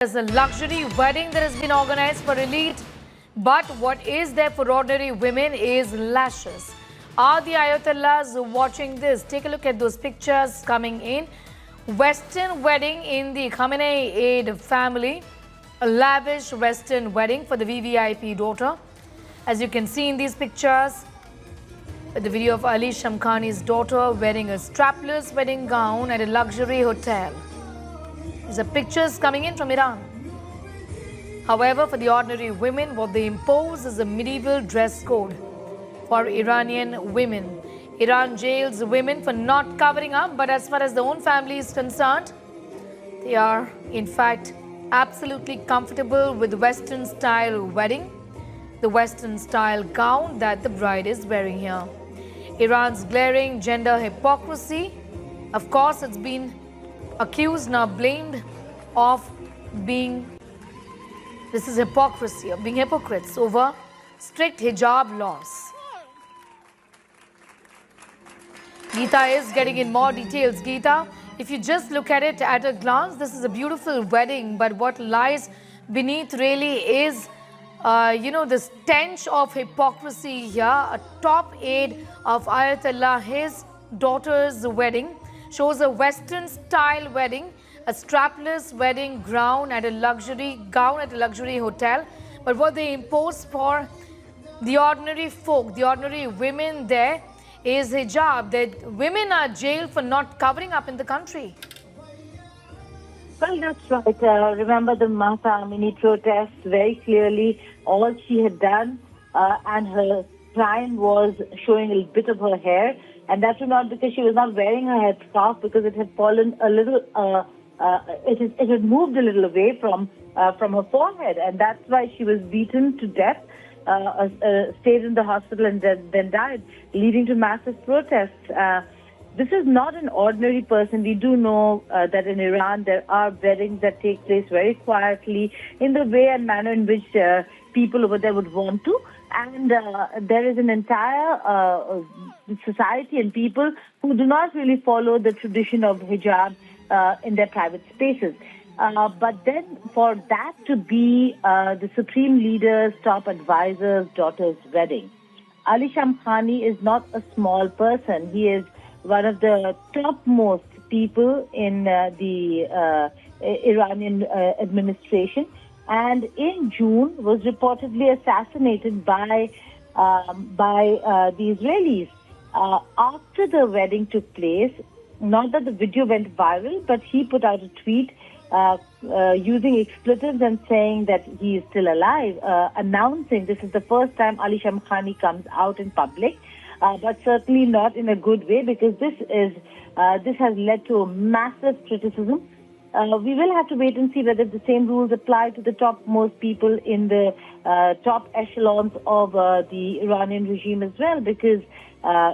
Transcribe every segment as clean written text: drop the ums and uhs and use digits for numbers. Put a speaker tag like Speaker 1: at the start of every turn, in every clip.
Speaker 1: There's a luxury wedding that has been organized for elite, but what is there for ordinary women is lashes. Are the Ayatollahs watching this? Take a look at those pictures coming in. Western wedding in the Khamenei aid family. A lavish Western wedding for the VVIP daughter. As you can see in these pictures, the video of Ali Shamkhani's daughter wearing a strapless wedding gown at a luxury hotel. These are pictures coming in from Iran. However, for the ordinary women, what they impose is a medieval dress code for Iranian women. Iran jails women for not covering up, but as far as their own family is concerned, they are in fact absolutely comfortable with the Western style wedding, the Western style gown that the bride is wearing here. Iran's glaring gender hypocrisy, of course, it's been accused, now blamed of being, this is hypocrisy, of being hypocrites over strict hijab laws. Geeta is getting in more details. Geeta, if you just look at it at a glance, this is a beautiful wedding, but what lies beneath really is, the stench of hypocrisy here. A top aide of Ayatollah, his daughter's wedding, shows a Western style wedding, a strapless wedding gown at a luxury hotel. But what they impose for the ordinary folk, the ordinary women there, is hijab. That women are jailed for not covering up in the country.
Speaker 2: Well, that's right. Remember the Mahsa Amini protest very clearly. All she had done and her crime was showing a bit of her hair. And that was not because she was not wearing her headscarf, because it had fallen a little, it had moved a little away from her forehead. And that's why she was beaten to death, stayed in the hospital and then died, leading to massive protests. This is not an ordinary person. We do know that in Iran there are weddings that take place very quietly in the way and manner in which people over there would want to. And there is an entire society and people who do not really follow the tradition of hijab in their private spaces. But then for that to be the supreme leader's top advisor's daughter's wedding, Ali Shamkhani is not a small person. He is one of the topmost people in the Iranian administration, and in June was reportedly assassinated by the Israelis. After the wedding took place, not that the video went viral, but he put out a tweet using expletives and saying that he is still alive, announcing this is the first time Ali Shamkhani comes out in public. But certainly not in a good way, because this has led to massive criticism. We will have to wait and see whether the same rules apply to the topmost people in the top echelons of the Iranian regime as well, because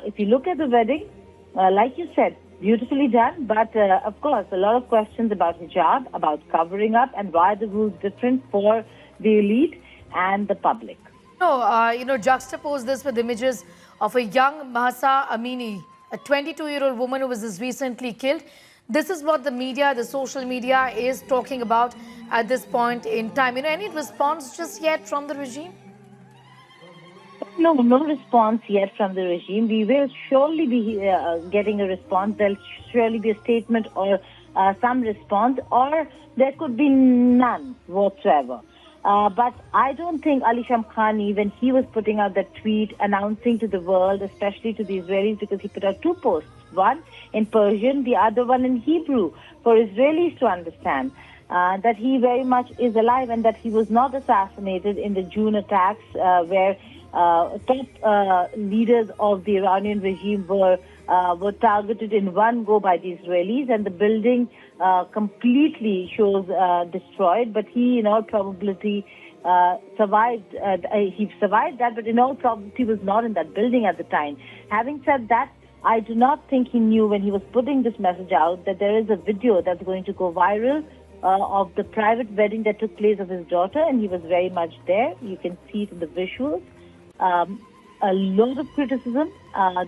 Speaker 2: if you look at the wedding, like you said, beautifully done, but of course a lot of questions about hijab, about covering up, and why the rules different for the elite and the public.
Speaker 1: Juxtapose this with images of a young Mahsa Amini, a 22-year-old woman who was just recently killed. This is what the media, the social media is talking about at this point in time. Any response just yet from the regime?
Speaker 2: No response yet from the regime. We will surely be getting a response. There'll surely be a statement or some response, or there could be none whatsoever. But I don't think Ali Shamkhani, when he was putting out that tweet announcing to the world, especially to the Israelis, because he put out two posts, one in Persian, the other one in Hebrew, for Israelis to understand that he very much is alive and that he was not assassinated in the June attacks where top leaders of the Iranian regime were targeted in one go by the Israelis, and the building completely shows destroyed. But he, in all probability, survived. He survived that, but in all probability was not in that building at the time. Having said that, I do not think he knew when he was putting this message out that there is a video that's going to go viral of the private wedding that took place of his daughter, and he was very much there. You can see it in the visuals. A lot of criticism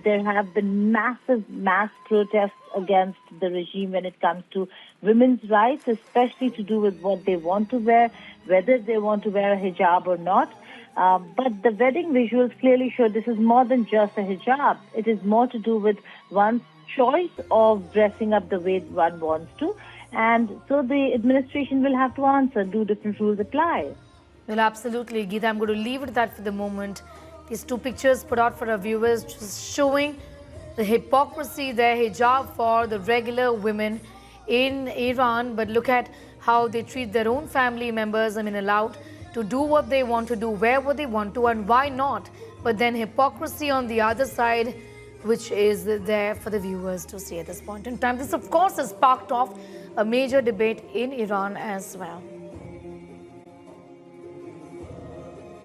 Speaker 2: There have been massive mass protests against the regime when it comes to women's rights, especially to do with what they want to wear, whether they want to wear a hijab or not. But the wedding visuals clearly show this is more than just a hijab. It is more to do with one's choice of dressing up the way one wants to. And so the administration will have to answer, do different rules apply?
Speaker 1: Well, absolutely, Geeta. I'm going to leave it at that for the moment. These two pictures put out for our viewers, just showing the hypocrisy there, hijab for the regular women in Iran. But look at how they treat their own family members, allowed to do what they want to do, wear what they want to, and why not? But then hypocrisy on the other side, which is there for the viewers to see at this point in time. This, of course, has sparked off a major debate in Iran as well.